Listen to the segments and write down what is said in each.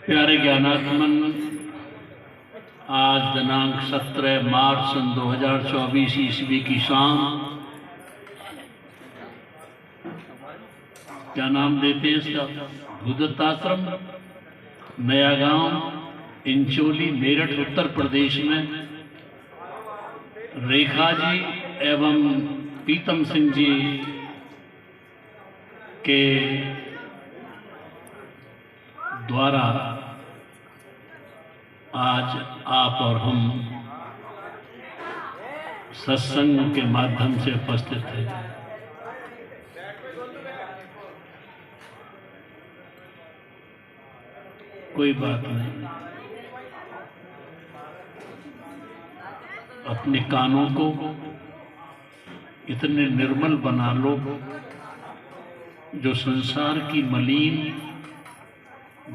प्यारे ज्ञानात्मन, आज दिनांक 17 मार्च सन 2024 ईस्वी की शाम, क्या नाम देते हैं इसका, भूदत्ताश्रम, नया गांव, इंचोली, मेरठ, उत्तर प्रदेश में रेखा जी एवं पीतम सिंह जी के द्वारा आज आप और हम सत्संग के माध्यम से उपस्थित हैं। कोई बात नहीं, अपने कानों को इतने निर्मल बना लो जो संसार की मलिन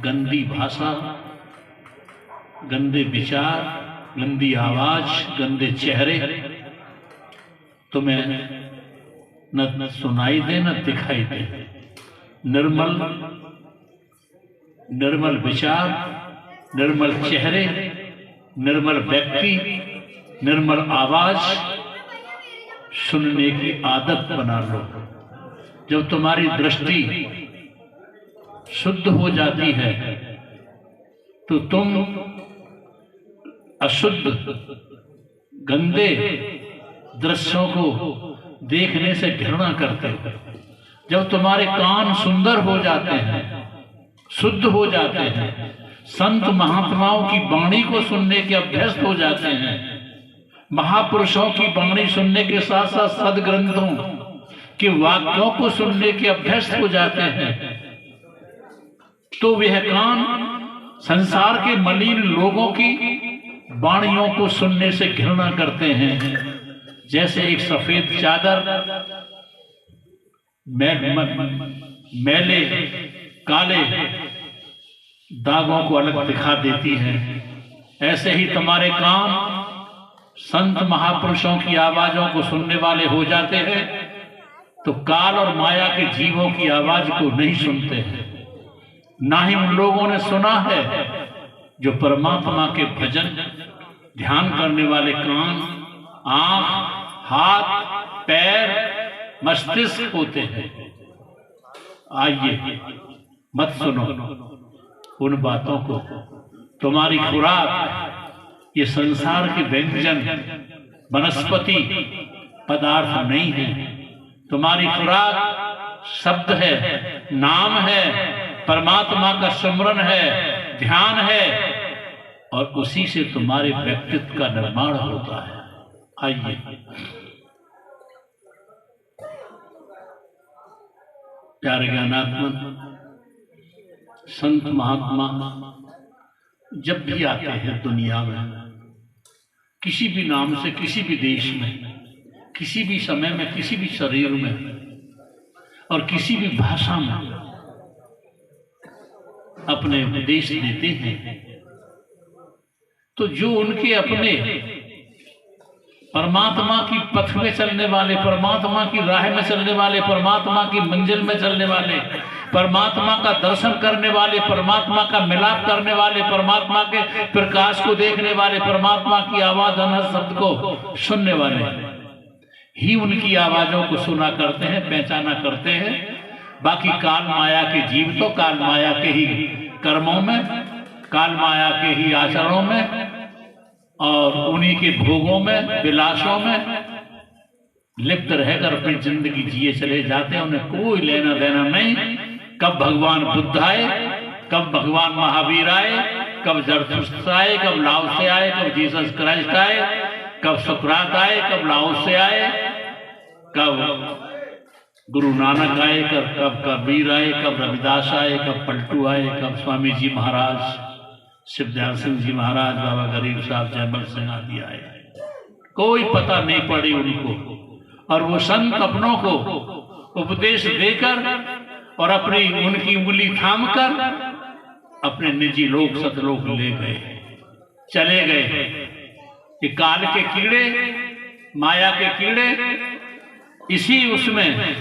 गंदी भाषा, गंदे विचार, गंदी आवाज, गंदे चेहरे तुम्हें न सुनाई दे न दिखाई दे। निर्मल निर्मल विचार, निर्मल चेहरे, निर्मल व्यक्ति, निर्मल आवाज सुनने की आदत बना लो। जब तुम्हारी दृष्टि शुद्ध हो जाती है तो तुम अशुद्ध गंदे दृश्यों को देखने से घृणा करते हो। जब तुम्हारे कान सुंदर हो जाते हैं, शुद्ध हो जाते हैं, संत महात्माओं की वाणी को सुनने के अभ्यस्त हो जाते हैं, महापुरुषों की वाणी सुनने के साथ साथ सदग्रंथों के वाक्यों को सुनने के अभ्यस्त हो जाते हैं, तो वह कान संसार के मलिन लोगों की वाणियों को सुनने से घृणा करते हैं। जैसे एक सफेद चादर मैले काले दागों को अलग दिखा देती है, ऐसे ही तुम्हारे कान संत महापुरुषों की आवाजों को सुनने वाले हो जाते हैं तो काल और माया के जीवों की आवाज को नहीं सुनते हैं। ना ही उन लोगों ने सुना है जो परमात्मा के भजन ध्यान करने वाले कान, आंख, हाथ, पैर, मस्तिष्क होते हैं। आइए मत सुनो उन बातों को। तुम्हारी खुराक ये संसार के व्यंजन, वनस्पति पदार्थ नहीं है। तुम्हारी खुराक शब्द है, नाम है, परमात्मा का स्मरण है, ध्यान है, और उसी से तुम्हारे व्यक्तित्व का निर्माण होता है। आइए प्यारे ज्ञानात्मन, संत महात्मा जब भी आते हैं दुनिया में, किसी भी नाम से, किसी भी देश में, किसी भी समय में, किसी भी शरीर में और किसी भी भाषा में अपने उपदेश देते हैं, तो जो उनके अपने परमात्मा की पथ में चलने वाले, परमात्मा की राह में चलने वाले, परमात्मा की मंजिल में चलने वाले, परमात्मा का दर्शन करने वाले, परमात्मा का मिलाप करने वाले, परमात्मा के प्रकाश को देखने वाले, परमात्मा की आवाज, अनहद शब्द को सुनने वाले ही उनकी आवाजों को सुना करते हैं, पहचाना करते हैं। बाकी काल माया के जीव तो काल माया के ही कर्मों में, काल माया के ही आचरणों में और उन्हीं के भोगों में, विलासों में लिप्त रहकर अपनी जिंदगी जिए चले जाते हैं। उन्हें कोई लेना देना नहीं कब भगवान बुद्ध आए, कब भगवान महावीर आए, कब जरथुस्त्र आए, कब लाओसे आए, कब जीसस क्राइस्ट आए, कब सुकरात आए, कब लाओसे आए, कब गुरु नानक आए, कब कबीर आए, कब रविदास आए, कब पलटू आए, कब स्वामी जी महाराज, शिवदयाल सिंह जी महाराज, बाबा गरीब साहब, जयमल सिंह आदि आए। कोई पता नहीं पड़ी उनको। और वो संत अपनों को उपदेश देकर और अपनी उनकी उंगली थामकर अपने निजी लोक सतलोक ले गए, चले गए। कि काल के कीड़े, माया के कीड़े इसी उसमें,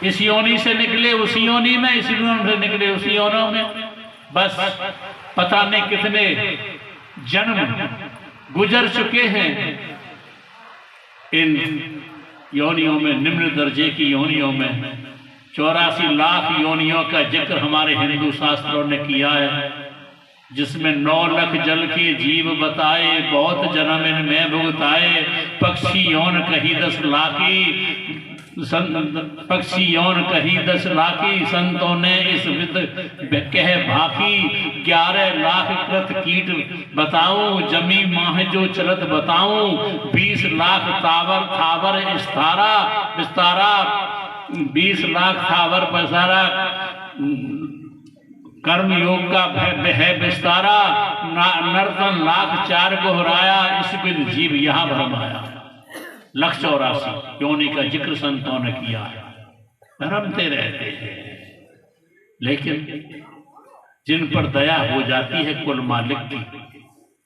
इस योनि से निकले उस योनि में, इस योनि से निकले उस योनि में, बस पता नहीं कितने जन्म गुजर चुके हैं इन योनियों में, निम्न दर्जे की योनियों में। 84 लाख योनियों का जिक्र हमारे हिंदू शास्त्रों ने किया है, जिसमें 9 लाख जल के जीव बताए, बहुत जन्म इनमें भुगताए। पक्षी यौन कही 10 लाखी, पक्षी यौन कही 10 लाखी, संतों ने इस विद कह भाकी। 11 लाख कृत कीट बताऊं, जमी माह जो चलत बताऊं। 20 लाख तावर थावर विस्तारा विस्तारा, 20 लाख थावर पसारा। कर्म योग का है विस्तारा, नर्तन लाख 4 गोहराया। इस विद जीव यहाँ भरमाया। 184 योनि का जिक्र संतों ने किया है। रमते रहते हैं, लेकिन जिन पर दया हो जाती है कुल मालिक की,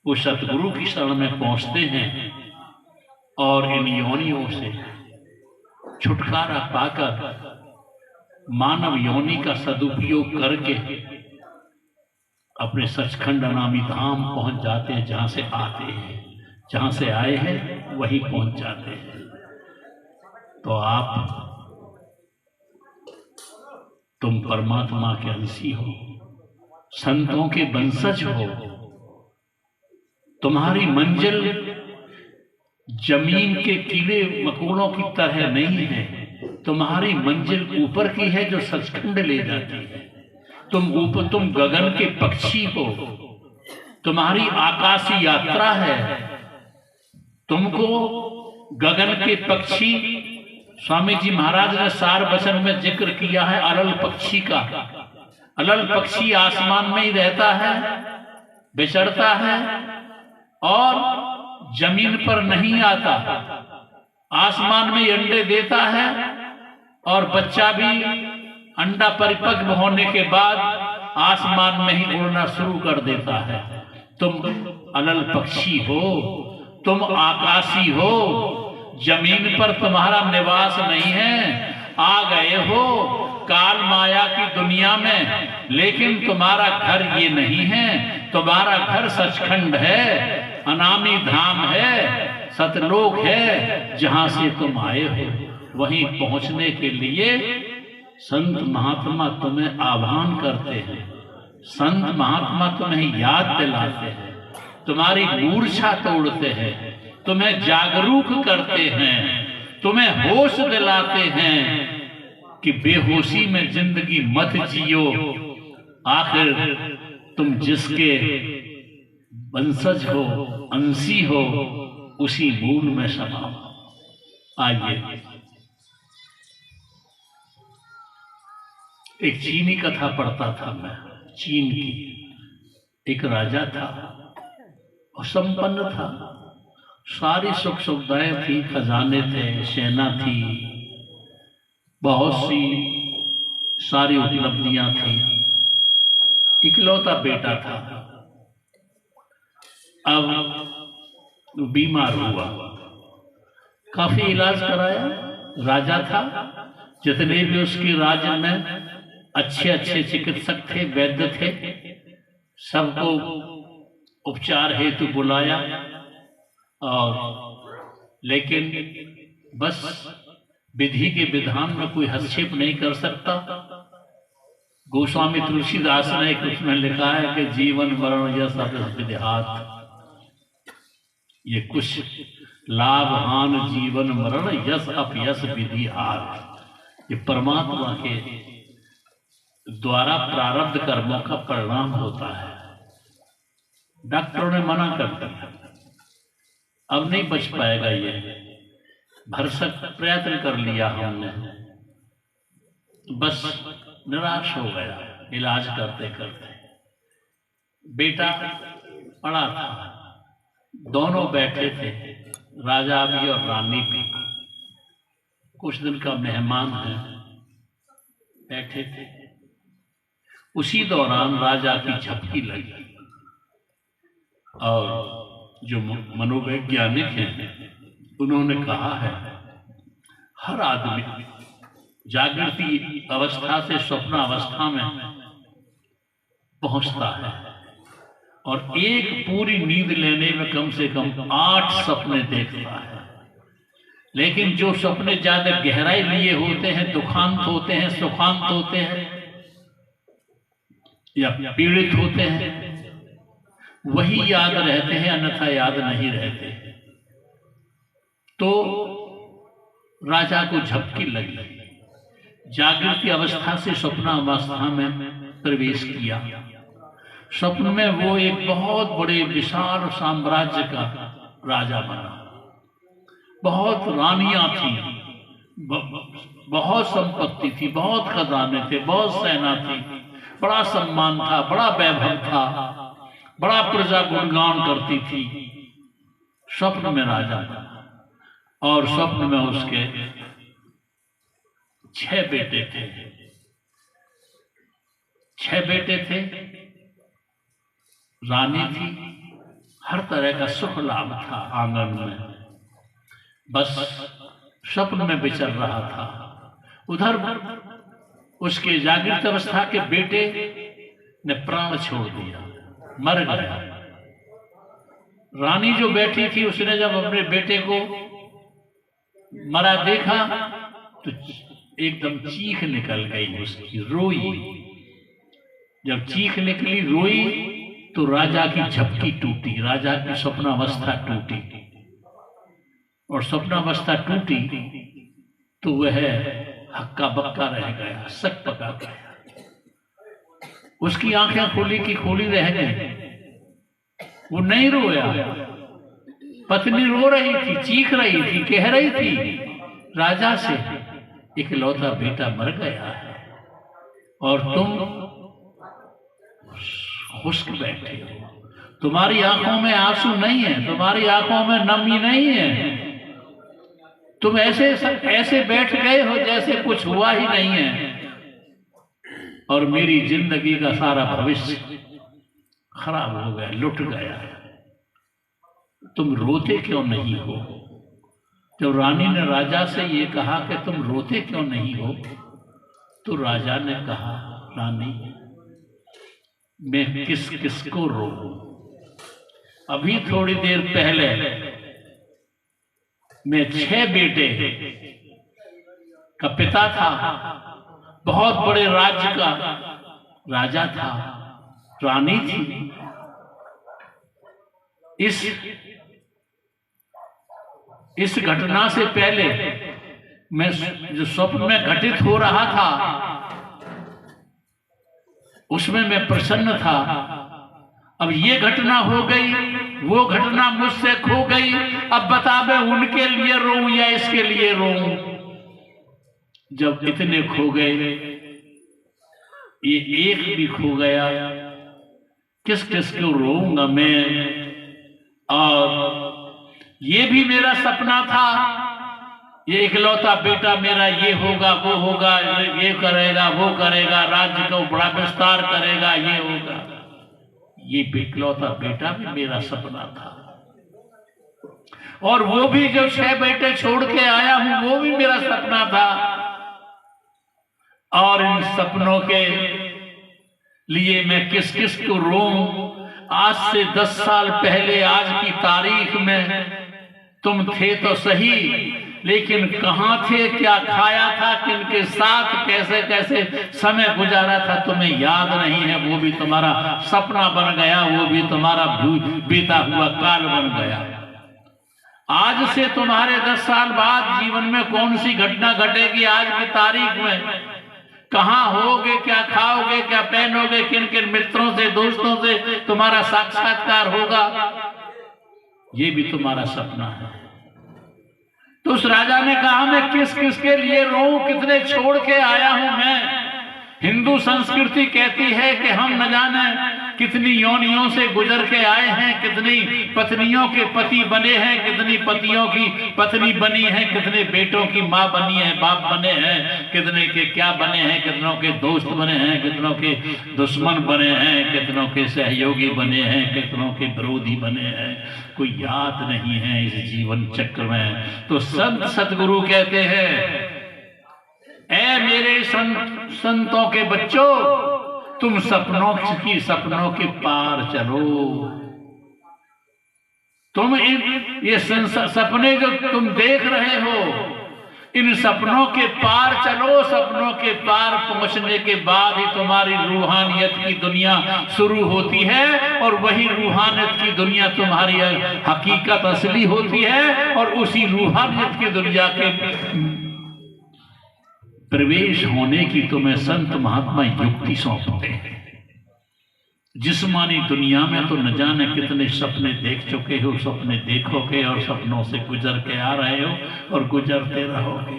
वो सतगुरु की शरण में पहुंचते हैं और इन योनियों से छुटकारा पाकर मानव योनि का सदुपयोग करके अपने सचखंड नामी धाम पहुंच जाते हैं। जहां से आते हैं, जहां से आए हैं वहीं पहुंच जाते हैं। तो तुम परमात्मा के अंशी हो, संतों के वंशज हो। तुम्हारी मंजिल जमीन के कीड़े मकोड़ों की तरह नहीं है, तुम्हारी मंजिल ऊपर की है जो सचखंड ले जाती है। तुम गगन के पक्षी हो, तुम्हारी आकाशी यात्रा है। तुमको गगन के पक्षी, स्वामी जी महाराज ने सार वचन में जिक्र किया है अलल पक्षी का। अलल पक्षी आसमान में ही रहता है, विचरता है और जमीन पर नहीं आता। आसमान में अंडे देता है और बच्चा भी अंडा परिपक्व होने के बाद आसमान में ही उड़ना शुरू कर देता है। तुम अलल पक्षी हो, तुम आकाशी हो। जमीन पर तुम्हारा निवास नहीं है, आ गए हो काल माया की दुनिया में, लेकिन तुम्हारा घर ये नहीं है। तुम्हारा घर सचखंड है, अनामी धाम है, सतलोक है। जहां से तुम आए हो वहीं पहुंचने के लिए संत महात्मा तुम्हें आह्वान करते हैं, संत महात्मा तुम्हें याद दिलाते हैं, तुम्हारी मूर्छा तोड़ते हैं, तुम्हें जागरूक करते हैं, तुम्हें होश दिलाते हैं कि बेहोशी में जिंदगी मत जियो। आखिर तुम जिसके वंशज हो, अंशी हो, उसी मूल में समाओ। आइए एक चीनी कथा पढ़ता था मैं। चीन की एक राजा था और संपन्न था, सारी सुख सुविधाएं थी, खजाने थे, सेना थी, बहुत सी सारी उपलब्धियां थी। इकलौता बेटा था। अब बीमार हुआ, काफी इलाज कराया। राजा था, जितने भी उसके राज्य में अच्छे अच्छे चिकित्सक थे, वैद्य थे, सबको उपचार हेतु बुलाया। और लेकिन बस विधि के विधान में कोई हस्तक्षेप नहीं कर सकता। गोस्वामी तुलसीदास ने उसमें लिखा है कि जीवन मरण यश विधिहात, ये कुछ लाभ हान जीवन मरण यश अपयश विधि हार। ये परमात्मा के द्वारा प्रारब्ध कर्मों का परिणाम होता है। डॉक्टरों ने मना कर दिया, अब नहीं बच पाएगा ये, भरसक प्रयत्न कर लिया हमने, बस निराश हो गया इलाज करते करते। बेटा पड़ा था, दोनों बैठे थे, राजा भी और रानी भी, कुछ दिन का मेहमान है, बैठे थे। उसी दौरान राजा की झपकी लगी और जो मनोवैज्ञानिक हैं उन्होंने कहा है हर आदमी जागृति अवस्था से स्वप्न अवस्था में पहुंचता है और एक पूरी नींद लेने में कम से कम 8 सपने देखता है। लेकिन जो सपने ज्यादा गहराई लिए होते हैं, दुखांत होते हैं, सुखांत होते हैं या पीड़ित होते हैं, वही याद रहते हैं, अन्यथा याद नहीं रहते। तो राजा को झपकी लगी, जागृति अवस्था से स्वप्नावस्था में प्रवेश किया। स्वप्न में वो एक बहुत बड़े विशाल साम्राज्य का राजा बना। बहुत रानियां थी, बहुत संपत्ति थी, बहुत खजाने थे, बहुत सेना थी, बड़ा सम्मान था, बड़ा वैभव था, बड़ा प्रजा गुणगान करती थी। स्वप्न में राजा था और स्वप्न में उसके 6 बेटे थे। 6 बेटे थे, रानी थी, हर तरह का सुख लाभ था आंगन में, बस स्वप्न में विचर रहा था। उधर उसके जागृत अवस्था के बेटे ने प्राण छोड़ दिया, मर गया। रानी जो बैठी थी, उसने जब अपने बेटे को मरा देखा तो एकदम चीख निकल गई उसकी, रोई। जब चीख निकली, रोई, तो राजा की झपकी टूटी, राजा की स्वप्नावस्था टूटी। और स्वप्नावस्था टूटी तो वह हक्का बक्का रह गया, सक पका गया। उसकी आंखें खोली की खोली रह गई, वो नहीं रोया। पत्नी रो रही थी, चीख रही थी, कह रही थी राजा से, इकलौता बेटा मर गया है और तुम खुश्क बैठे हो, तुम्हारी आंखों में आंसू नहीं है, तुम्हारी आंखों में नमी नहीं है, तुम ऐसे बैठ गए हो जैसे कुछ हुआ ही नहीं है और मेरी जिंदगी का सारा भविष्य खराब हो गया, लुट गया। तुम रोते क्यों नहीं हो? जब रानी ने राजा से ये कहा कि तुम रोते क्यों नहीं हो, तो राजा ने कहा, रानी मैं किस किस को रोऊं? अभी थोड़ी देर पहले मैं 6 बेटे का पिता था, बहुत बड़े राज्य का राजा था, रानी थी। इस घटना से पहले मैं जो स्वप्न में घटित हो रहा था उसमें मैं प्रसन्न था। अब ये घटना हो गई, वो घटना मुझसे खो गई, अब बता मैं उनके लिए रोऊं या इसके लिए रोऊं? जब इतने खो गए, ये एक भी खो गया, किस किस को रोऊंगा मैं? और ये भी मेरा सपना था, ये इकलौता बेटा मेरा ये होगा, वो होगा, ये करेगा, वो करेगा, राज्य को बड़ा विस्तार करेगा, ये होगा। ये इकलौता बेटा भी मेरा सपना था और वो भी जो 6 बेटे छोड़ के आया हूं, वो भी मेरा सपना था। और इन सपनों के लिए मैं किस किस को रोऊं? आज से 10 साल पहले आज की तारीख में तुम थे तो सही, लेकिन कहां थे, क्या खाया था, किनके साथ कैसे कैसे समय गुजारा था, तुम्हें याद नहीं है। वो भी तुम्हारा सपना बन गया, वो भी तुम्हारा बीता हुआ काल बन गया। आज से तुम्हारे 10 साल बाद जीवन में कौन सी घटना घटेगी आज की तारीख में, कहां होगे, क्या खाओगे, क्या पहनोगे, किन किन मित्रों से, दोस्तों से तुम्हारा साक्षात्कार होगा, ये भी तुम्हारा सपना है। तो उस राजा ने कहा, मैं किस किस के लिए रोऊं, कितने छोड़ के आया हूं मैं। हिंदू संस्कृति कहती है कि हम न जाने कितनी योनियों से गुजर के आए हैं, कितनी पत्नियों के पति बने हैं, कितनी पतियों की पत्नी बनी है, कितने बेटों की माँ बनी है, बाप बने हैं, कितने के क्या बने हैं, कितनों के दोस्त बने हैं, कितनों के दुश्मन बने हैं, कितनों के सहयोगी बने हैं, कितनों के विरोधी बने हैं, कोई याद नहीं है इस जीवन चक्र में। तो संत सतगुरु कहते हैं, ऐ मेरे संतों के बच्चों, तुम सपनों के पार चलो। तुम ये सपने जो तुम देख रहे हो, इन सपनों के पार चलो। सपनों के पार पहुंचने के बाद ही तुम्हारी रूहानियत की दुनिया शुरू होती है, और वही रूहानियत की दुनिया तुम्हारी हकीकत असली होती है। और उसी रूहानियत की दुनिया के प्रवेश होने की तुम्हें संत महात्मा युक्ति सौंपते हैं। जिस्मानी दुनिया में तो न जाने कितने सपने देख चुके हो, सपने देखोगे और सपनों से गुजर के आ रहे हो और गुजरते रहोगे।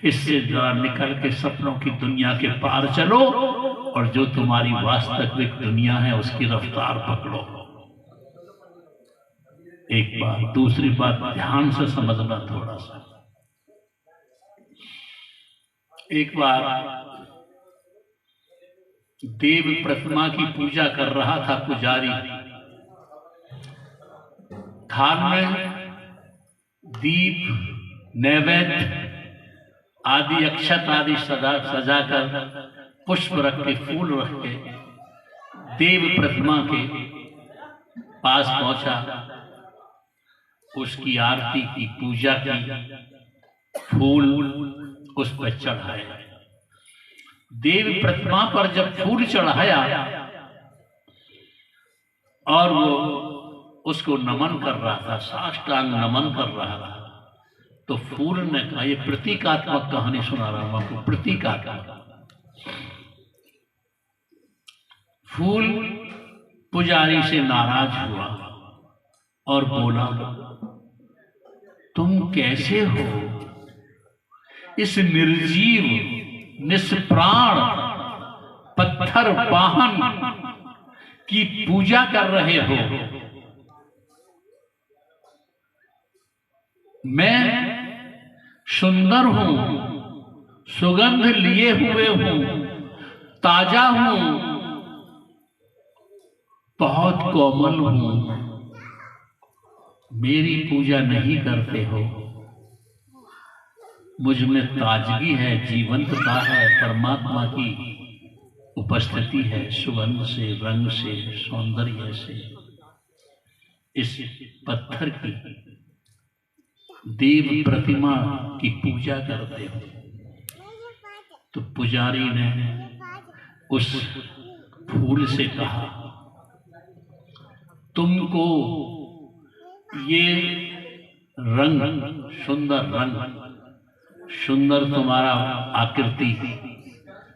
इससे जरा निकल के सपनों की दुनिया के पार चलो, और जो तुम्हारी वास्तविक दुनिया है उसकी रफ्तार पकड़ो। एक बात। दूसरी बात ध्यान से समझना थोड़ा सा। एक बार देव प्रतिमा की पूजा कर रहा था पुजारी। थाल में दीप, नैवेद्य आदि, अक्षत आदि सजाकर, पुष्प रख के, फूल रख के देव प्रतिमा के पास पहुंचा, उसकी आरती की, पूजा की, फूल उस पर चढ़ाए। देव प्रतिमा पर जब फूल चढ़ाया और वो उसको नमन कर रहा था, साष्टांग नमन कर रहा था, तो फूल ने कहा, ये प्रतीकात्मक कहानी सुना रहा हूं आपको, प्रतीकात्मक। फूल पुजारी से नाराज हुआ और बोला, तुम कैसे हो? इस निर्जीव निष्प्राण पत्थर वाहन की पूजा कर रहे हो। मैं सुंदर हूं, सुगंध लिए हुए हूं, ताजा हूं, बहुत कोमल हूं, मेरी पूजा नहीं करते हो। मुझ में ताजगी है, जीवंतता है, परमात्मा की उपस्थिति है, सुगंध से, रंग से, सौंदर्य से। इस पत्थर की देव प्रतिमा की पूजा करते हो। तो पुजारी ने उस फूल से कहा, तुमको ये रंग, सुंदर रंग, सुंदर तुम्हारा आकृति,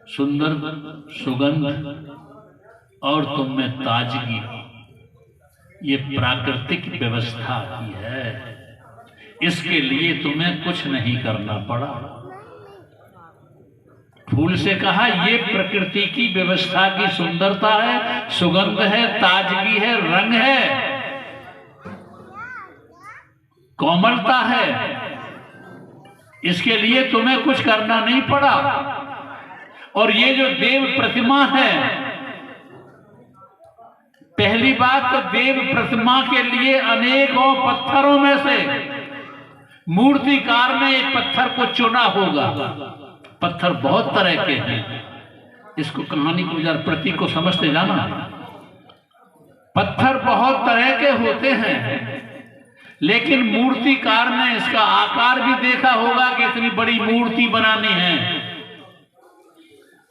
सुंदर सुगंध और तुम में ताजगी, ये प्राकृतिक व्यवस्था की है। इसके लिए तुम्हें कुछ नहीं करना पड़ा। फूल से कहा, ये प्रकृति की व्यवस्था की सुंदरता है, सुगंध है, ताजगी है, रंग है, कोमलता है। इसके लिए तुम्हें कुछ करना नहीं पड़ा। और ये जो देव प्रतिमा है, पहली बात तो देव प्रतिमा के लिए अनेकों पत्थरों में से मूर्तिकार ने एक पत्थर को चुना होगा। पत्थर बहुत तरह के हैं, इसको कहानी को जरा प्रतीक को समझते जाना। पत्थर बहुत तरह के होते हैं, लेकिन मूर्तिकार ने इसका आकार भी देखा होगा कि इतनी बड़ी मूर्ति बनानी है,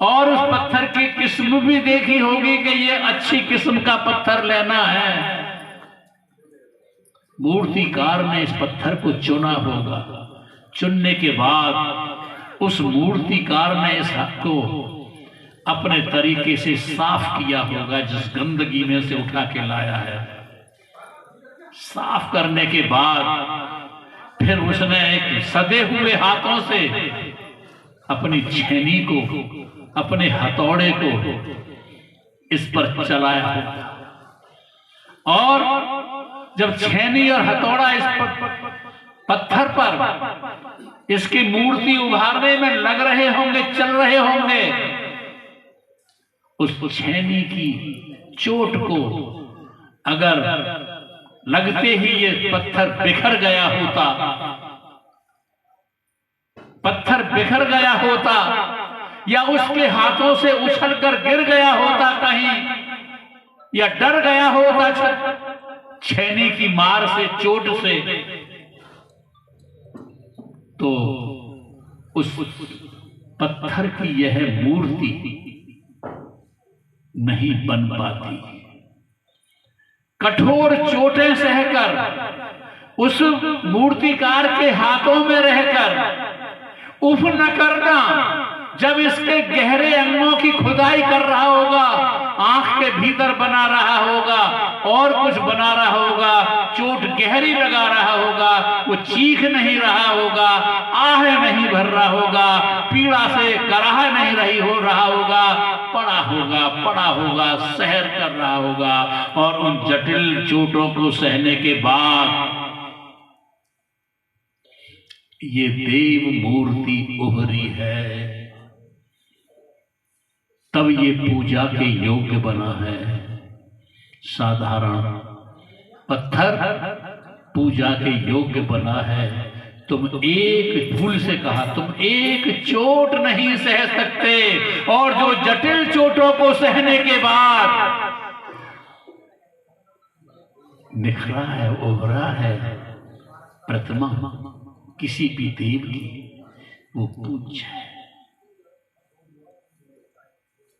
और उस पत्थर की किस्म भी देखी होगी कि ये अच्छी किस्म का पत्थर लेना है। मूर्तिकार ने इस पत्थर को चुना होगा। चुनने के बाद उस मूर्तिकार ने इस हक को अपने तरीके से साफ किया होगा, जिस गंदगी में से उठा के लाया है। साफ करने के बाद फिर उसने एक सदे हुए हाथों से अपनी छेनी को, अपने हथौड़े को इस पर चलाया, और जब छेनी और हथौड़ा इस पत्थर पर इसकी मूर्ति उभारने में लग रहे होंगे, चल रहे होंगे, उस छेनी की चोट को अगर लगते ही ये पत्थर बिखर गया होता, या उसके हाथों से उछलकर गिर गया होता कहीं, या डर गया होता छेनी की मार से, चोट से, तो उस पत्थर की यह मूर्ति नहीं बन पाती। कठोर चोटें सहकर उस मूर्तिकार के हाथों में रहकर उफ न करना, जब इसके गहरे अंगों की खुदाई कर रहा होगा, आंख के भीतर बना रहा होगा और कुछ बना रहा होगा, चोट गहरी लगा रहा होगा, वो चीख नहीं रहा होगा, आह नहीं भर रहा होगा, पीड़ा से कराह नहीं रही हो रहा होगा, पड़ा होगा, सहर कर रहा होगा। और उन जटिल चोटों को सहने के बाद ये देव मूर्ति उभरी है, तब ये पूजा के योग्य बना है। साधारण पत्थर पूजा के योग्य बना है। तुम एक भूल से कहा, तुम एक चोट नहीं सह सकते, और जो जटिल चोटों को सहने के बाद निखरा है, उभरा है प्रतिमा किसी भी देव की, वो पूज्य है।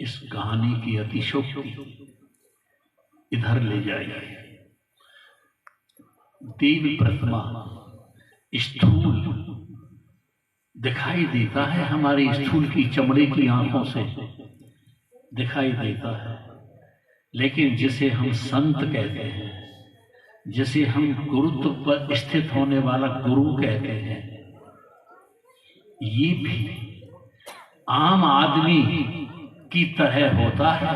इस कहानी की अतिशोक्ति इधर ले जाइए। देवी प्रतिमा स्थूल दिखाई देता है, हमारी स्थूल की चमड़े की आंखों से दिखाई देता है, लेकिन जिसे हम संत कहते हैं, जिसे हम गुरुत्व पर स्थित होने वाला गुरु कहते हैं, ये भी आम आदमी की तरह होता है।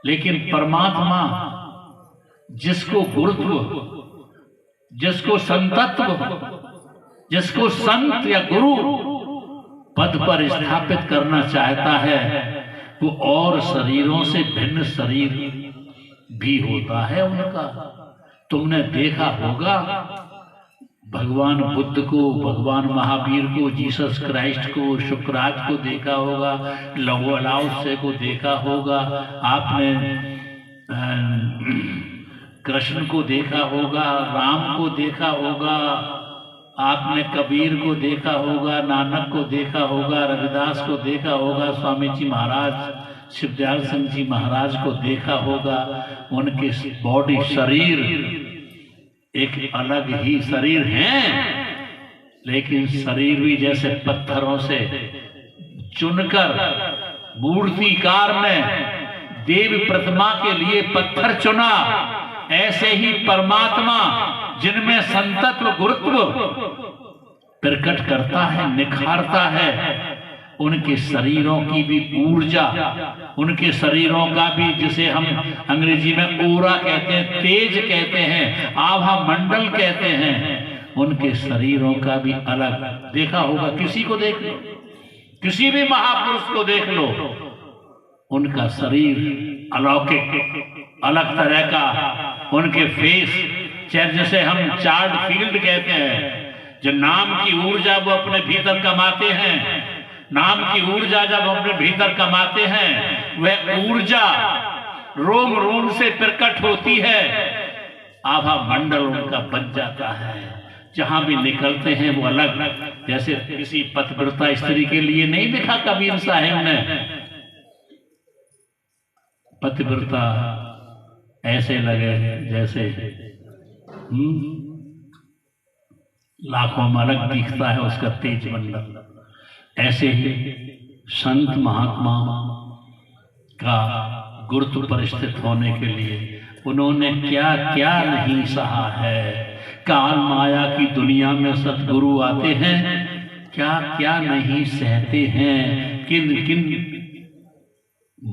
लेकिन परमात्मा जिसको गुरुत्व, जिसको संतत्व, जिसको संत या गुरु पद पर स्थापित करना चाहता है, वो और शरीरों से भिन्न शरीर भी होता है उनका। तुमने देखा होगा भगवान बुद्ध को, भगवान महावीर को, जीसस क्राइस्ट को, शुक्राचार्य को देखा होगा, लाओत्से को देखा होगा, आपने कृष्ण को देखा होगा, राम को देखा होगा, आपने कबीर को देखा होगा, नानक को देखा होगा, रविदास को देखा होगा, स्वामी जी महाराज, शिवदयाल सिंह जी महाराज को देखा होगा। उनके बॉडी, शरीर एक अलग ही शरीर हैं, लेकिन शरीर भी जैसे पत्थरों से चुनकर मूर्तिकार ने देव प्रतिमा के लिए पत्थर चुना, ऐसे ही परमात्मा जिनमें संतत्व गुरुत्व प्रकट करता है, निखारता है, उनके शरीरों की भी ऊर्जा, उनके शरीरों का भी, जिसे हम अंग्रेजी में ओरा कहते हैं, तेज कहते हैं, आभा मंडल कहते हैं, उनके शरीरों का भी अलग देखा होगा। किसी को देख लो, किसी भी महापुरुष को देख लो, उनका शरीर अलौकिक, अलग तरह का, उनके फेस, जैसे हम चार्ट फील्ड कहते हैं, जो नाम की ऊर्जा वो अपने भीतर कमाते हैं, नाम की ऊर्जा जब अपने भीतर कमाते हैं, वह ऊर्जा रोम रोम से प्रकट होती है, आभा मंडल उनका बन जाता है। जहां भी निकलते हैं वो अलग, जैसे किसी पतिव्रता स्त्री के लिए नहीं लिखा कबीर साहब ने, पतिव्रता ऐसे लगे जैसे लाखों में अलग दिखता है उसका तेज मंडल। ऐसे ही संत महात्मा का गुरुत्व पर स्थित होने के लिए उन्होंने क्या क्या नहीं सहा है। काल माया की दुनिया में सतगुरु आते हैं, क्या क्या नहीं सहते हैं, किन किन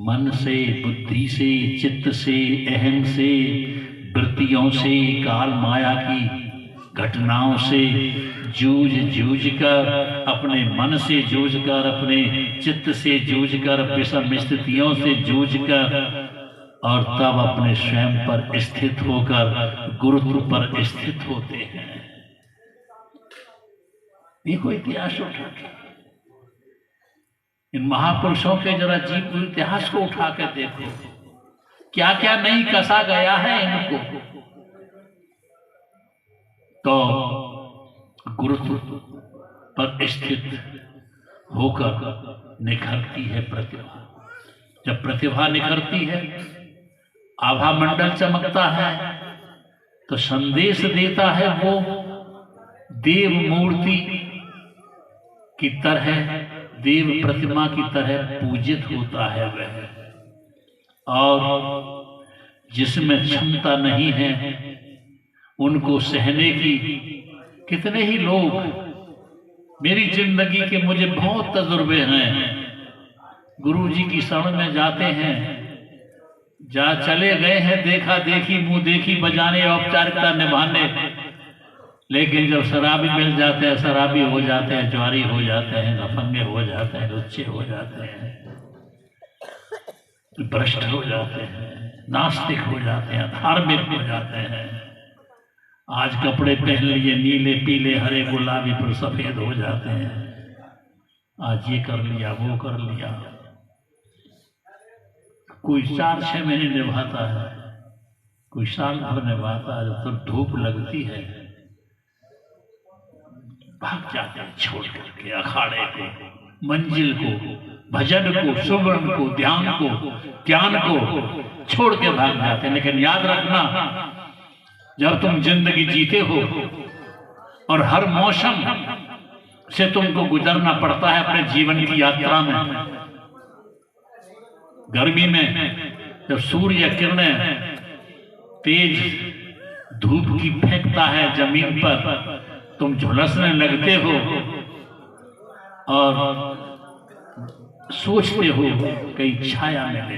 मन से, बुद्धि से, चित्त से, अहम से, वृत्तियों से, काल माया की घटनाओं से जूझ जूझ कर, अपने मन से जूझ कर, अपने चित्त से जूझ कर, विषम स्थितियों से जूझ कर, और तब अपने स्वयं पर स्थित होकर गुरुत्व पर स्थित होते हैं। देखो इतिहास उठा के, इन महापुरुषों के जरा जीवन इतिहास को उठा कर देखो, क्या क्या नहीं कसा गया है इनको। तो गुरुत्व पर स्थित होकर निखरती है प्रतिभा। जब प्रतिभा निखरती है, आभा मंडल चमकता है, तो संदेश देता है वो देव मूर्ति की तरह, देव प्रतिमा की तरह पूजित होता है वह। और जिसमें क्षमता नहीं है उनको सहने की, कितने ही लोग, मेरी जिंदगी के मुझे बहुत तजुर्बे हैं, गुरु जी की शरण में जाते हैं, जा चले गए हैं देखा देखी मुंह देखी बजाने औपचारिकता निभाने, लेकिन जब शराबी मिल जाते हैं, शराबी हो जाते हैं, ज्वारी हो जाते हैं, लफंगे हो जाते हैं, लुच्चे हो जाते हैं, भ्रष्ट हो जाते हैं, नास्तिक हो जाते हैं, धार्मिक हो जाते हैं। आज कपड़े पहन लिए नीले पीले हरे गुलाबी पर सफेद हो जाते हैं, आज ये कर लिया वो कर लिया। कोई 4-6 महीने निभाता है, कोई साल भर निभाता है, तो धूप लगती है भाग जाते हैं छोड़ करके अखाड़े को, मंजिल को, भजन को, सुमरन को, ध्यान को, ज्ञान को छोड़ के भाग जाते हैं। लेकिन याद रखना, जब तुम जिंदगी जीते हो और हर मौसम से तुमको गुजरना पड़ता है अपने जीवन की यात्रा में। गर्मी में जब सूर्य किरणें तेज धूप की फेंकता है जमीन पर, तुम झुलसने लगते हो और सोचते हो कहीं छाया मिले,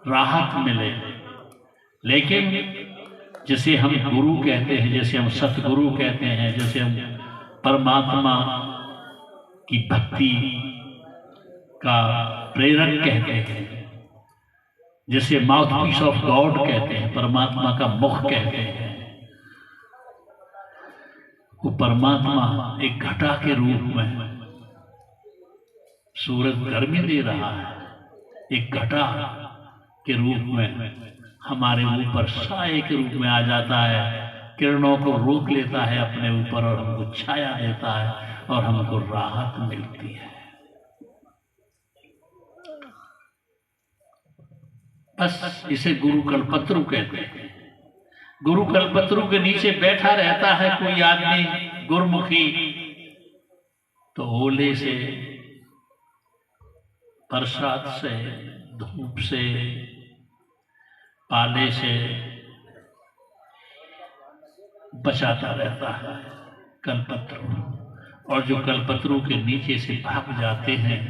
राहत मिले। लेकिन जिसे हम गुरु कहते हैं, जैसे हम सतगुरु कहते हैं, जैसे हम परमात्मा की भक्ति का प्रेरक कहते हैं, जिसे माउथपीस ऑफ गॉड कहते हैं, परमात्मा का मुख कहते हैं, वो परमात्मा एक घटा के रूप में, सूरज गर्मी दे रहा है, एक घटा के रूप में हमारे ऊपर साए के रूप में आ जाता है, किरणों को रोक लेता है अपने ऊपर और हमको छाया देता है और हमको राहत मिलती है। बस इसे गुरु कल्पत्रु कहते हैं। गुरु कल्पत्रु के नीचे बैठा रहता है कोई आदमी गुरमुखी, तो ओले से, बरसात से, धूप से, पाले से बचाता रहता है कल्पत्रु। और जो कल्पत्रु के नीचे से भाग जाते हैं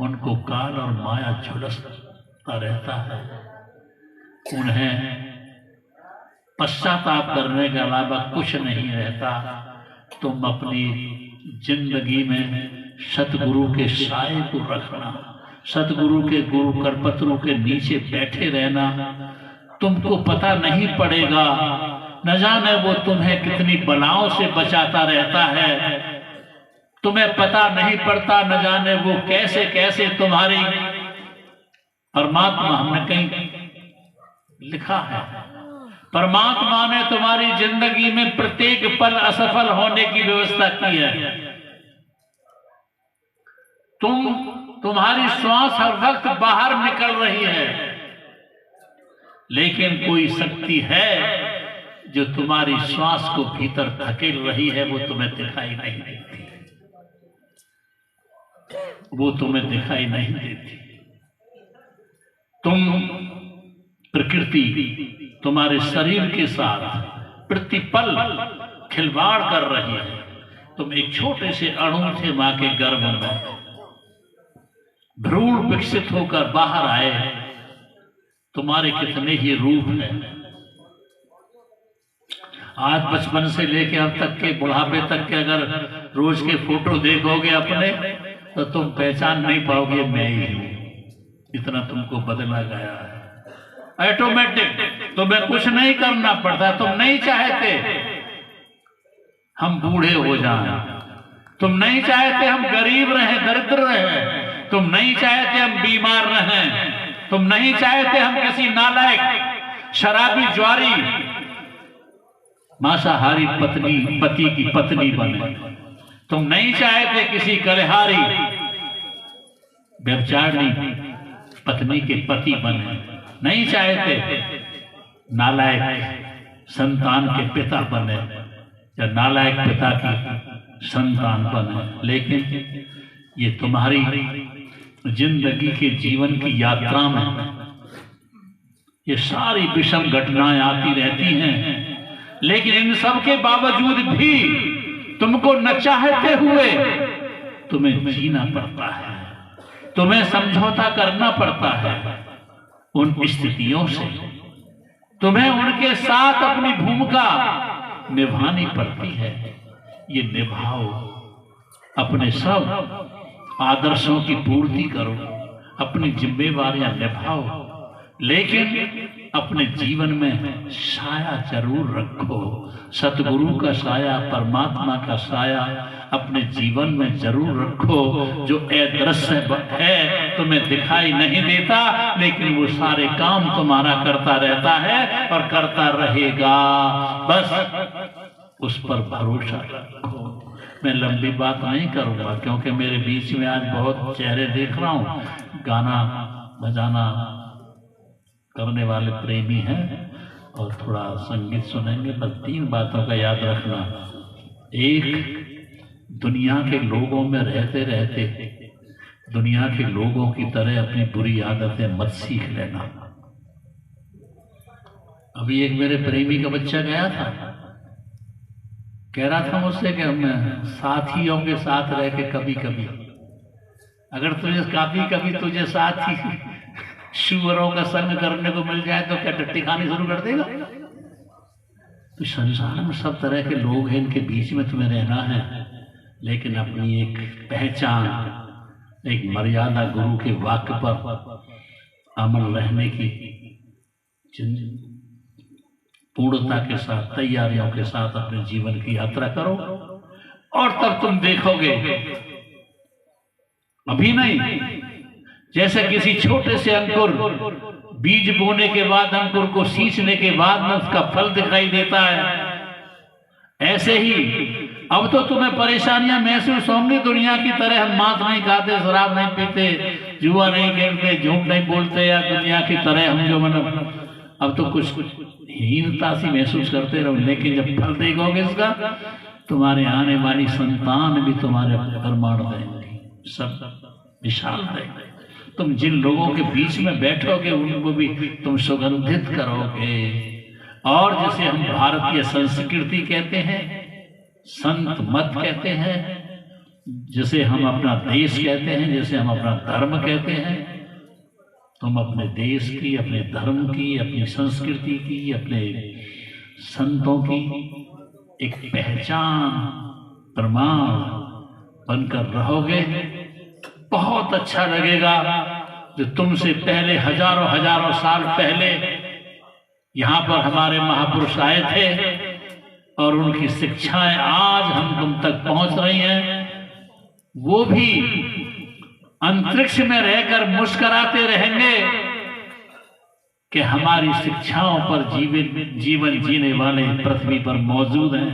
उनको काल और माया झुलसता रहता है, उन्हें पश्चाताप करने के अलावा कुछ नहीं रहता। तुम अपनी जिंदगी में सतगुरु के साए को रखना, सतगुरु के गुरु कल्पत्रु के नीचे बैठे रहना। तुमको पता नहीं पड़ेगा, न जाने वो तुम्हें कितनी बलाओं से बचाता रहता है, तुम्हें पता नहीं पड़ता, न जाने वो कैसे कैसे तुम्हारी, परमात्मा, हमने कहीं लिखा है, परमात्मा ने तुम्हारी जिंदगी में प्रत्येक पल असफल होने की व्यवस्था की है। तुम्हारी श्वास हर वक्त बाहर निकल रही है, लेकिन कोई शक्ति है जो तुम्हारी श्वास को भीतर धकेल रही है, वो तुम्हें दिखाई नहीं देती, वो तुम्हें दिखाई नहीं देती। तुम, प्रकृति तुम्हारे शरीर के साथ प्रतिपल खिलवाड़ कर रही है। तुम एक छोटे से अणु थे मां के गर्भ में, भ्रूण विकसित होकर बाहर आए, तुम्हारे कितने ही रूप हैं। आज बचपन से लेके अब तक के बुढ़ापे तक के अगर रोज के फोटो देखोगे अपने, तो तुम पहचान नहीं पाओगे मैं ही हूं, इतना तुमको बदला गया है। ऑटोमेटिक, तुम्हें कुछ नहीं करना पड़ता, तुम नहीं चाहते हम बूढ़े हो जाएं, तुम नहीं चाहते हम गरीब रहें, दरिद्र रहें, तुम नहीं चाहते हम बीमार रहें, तुम नहीं चाहते हम किसी नालायक शराबी ज्वारी मांसाहारी पति की पत्नी बने, तुम नहीं चाहते किसी कलहारी व्यभिचारिणी पत्नी के पति बने, नहीं चाहते नालायक संतान के पिता बने या नालायक पिता की संतान बने। लेकिन ये तुम्हारी जिंदगी के जीवन की यात्रा में ये सारी विषम घटनाएं आती रहती हैं, लेकिन इन सब के बावजूद भी तुमको न चाहते हुए तुम्हें जीना पड़ता है, तुम्हें समझौता करना पड़ता है उन स्थितियों से, तुम्हें उनके साथ अपनी भूमिका निभानी पड़ती है। ये निभाओ, अपने सब आदर्शों की पूर्ति करो, अपनी जिम्मेवारियां निभाओ, लेकिन अपने जीवन में साया जरूर रखो। सतगुरु का साया, परमात्मा का साया अपने जीवन में जरूर रखो। जो अदृश्य है, तुम्हें दिखाई नहीं देता, लेकिन वो सारे काम तुम्हारा करता रहता है और करता रहेगा। बस उस पर भरोसा रखो। मैं लंबी बात नहीं करूंगा, क्योंकि मेरे बीच में आज बहुत चेहरे देख रहा हूं, गाना बजाना करने वाले प्रेमी हैं और थोड़ा संगीत सुनेंगे। बस 3 बातों का याद रखना। एक, दुनिया के लोगों में रहते रहते दुनिया के लोगों की तरह अपनी बुरी आदतें मत सीख लेना। अभी एक मेरे प्रेमी का बच्चा गया था, कह रहा था मुझसे कि मैं साथियों के साथ रह के कभी कभी, अगर तुझे साथी शुअरों का संग करने को मिल जाए तो क्या टट्टी खानी शुरू कर देगा? तो संसार में सब तरह के लोग हैं, इनके बीच में तुम्हें रहना है, लेकिन अपनी एक पहचान, एक मर्यादा, गुरु के वाक्य पर अमल रहने की पूर्णता के साथ, तैयारियों के साथ अपने जीवन की यात्रा करो, और तब तुम देखोगे, अभी नहीं, जैसे किसी छोटे से अंकुर बीज बोने के बाद, अंकुर को सींचने के बाद में उसका फल दिखाई देता है, ऐसे ही अब तो तुम्हें परेशानियां महसूस होंगी। दुनिया की तरह हम मांस नहीं खाते, शराब नहीं पीते, जुआ नहीं खेलते, झूठ नहीं बोलते, या दुनिया की तरह हम जो मतलब अब तो कुछ हीनता सी महसूस करते रहो, लेकिन जब फल देखोगे इसका, तुम्हारे आने वाली संतान भी तुम्हारे प्रमाण देंगे, सब विशाल देंगे। तुम जिन लोगों के बीच में बैठोगे उनको भी तुम सुगंधित करोगे। और जिसे हम भारतीय संस्कृति कहते हैं, संत मत कहते हैं, जिसे हम अपना देश कहते हैं, जिसे हम अपना धर्म कहते हैं, तुम अपने देश की, अपने धर्म की, अपनी संस्कृति की, अपने संतों की एक पहचान, प्रमाण बनकर रहोगे। बहुत अच्छा लगेगा। जो तुमसे पहले हजारों साल पहले यहाँ पर हमारे महापुरुष आए थे और उनकी शिक्षाएं आज हम तुम तक पहुंच रही हैं, वो भी अंतरिक्ष में रहकर मुस्कुराते रहेंगे कि हमारी शिक्षाओं पर जीवन जीने वाले पृथ्वी पर मौजूद हैं।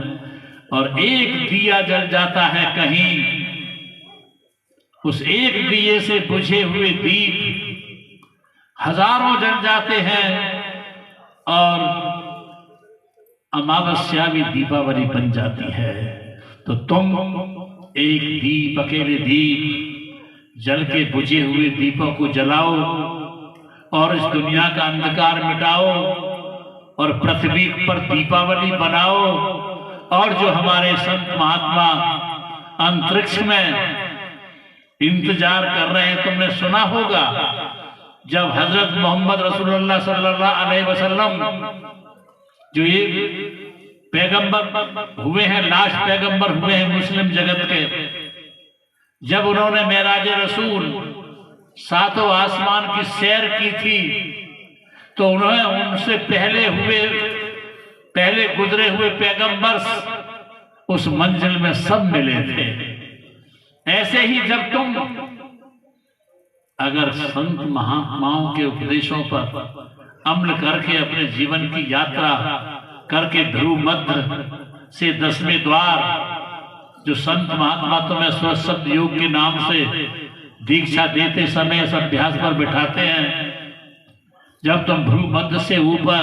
और एक दिया जल जाता है कहीं, उस एक दिए से बुझे हुए दीप हजारों जल जाते हैं, और अमावस्या भी दीपावली बन जाती है। तो तुम एक दीप, अकेले दीप, जल के बुझे हुए दीपों को जलाओ और इस दुनिया का अंधकार मिटाओ और पृथ्वी पर दीपावली बनाओ। और जो हमारे संत महात्मा अंतरिक्ष में इंतजार कर रहे हैं, तुमने सुना होगा जब हजरत मोहम्मद रसूलुल्लाह सल्लल्लाहु अलैहि वसल्लम, जो ये पैगंबर हुए हैं, लास्ट पैगंबर हुए हैं मुस्लिम जगत के, जब उन्होंने मेराज रसूल 7वें आसमान की सैर की थी, तो उन्होंने उनसे पहले गुजरे हुए पैगंबर उस मंजिल में सब मिले थे। ऐसे ही जब तुम अगर संत महात्माओं के उपदेशों पर अमल करके अपने जीवन की यात्रा करके ध्रुव मध्य से 10वें द्वार, जो संत महात्मा तुम्हें स्वशब्द योग के नाम से दीक्षा देते समय इस अभ्यास पर बिठाते हैं, जब तुम ध्रुव मध्य से ऊपर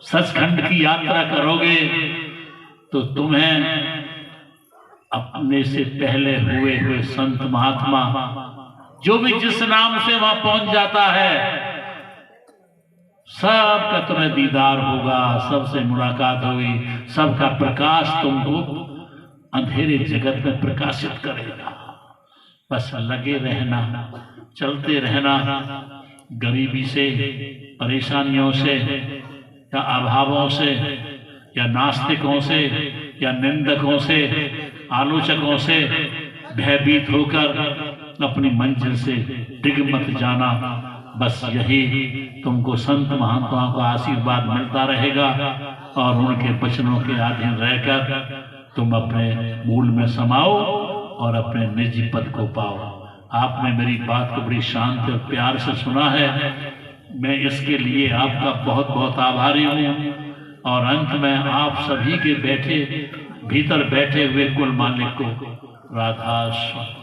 सचखंड की यात्रा करोगे तो तुम्हें अपने से पहले हुए संत महात्मा, जो भी जिस नाम से वहां पहुंच जाता है, सबका तुम्हें दीदार होगा, सबसे मुलाकात होगी, सबका प्रकाश तुमको अंधेरे जगत में प्रकाशित करेगा। बस लगे रहना, चलते रहना, गरीबी से, परेशानियों से या अभावों से या नास्तिकों से या निंदकों से, आलोचकों से भयभीत होकर अपनी मंजिल से डिग मत जाना। बस यही तुमको संत महात्माओं का आशीर्वाद मिलता रहेगा और उनके वचनों के अधीन रहकर तुम अपने मूल में समाओ और अपने निजी पद को पाओ। आपने मेरी बात को बड़ी शांत और प्यार से सुना है, मैं इसके लिए आपका बहुत बहुत आभारी हूँ। और अंत में आप सभी के भीतर बैठे हुए कुल मालिक को राधा स्वामी।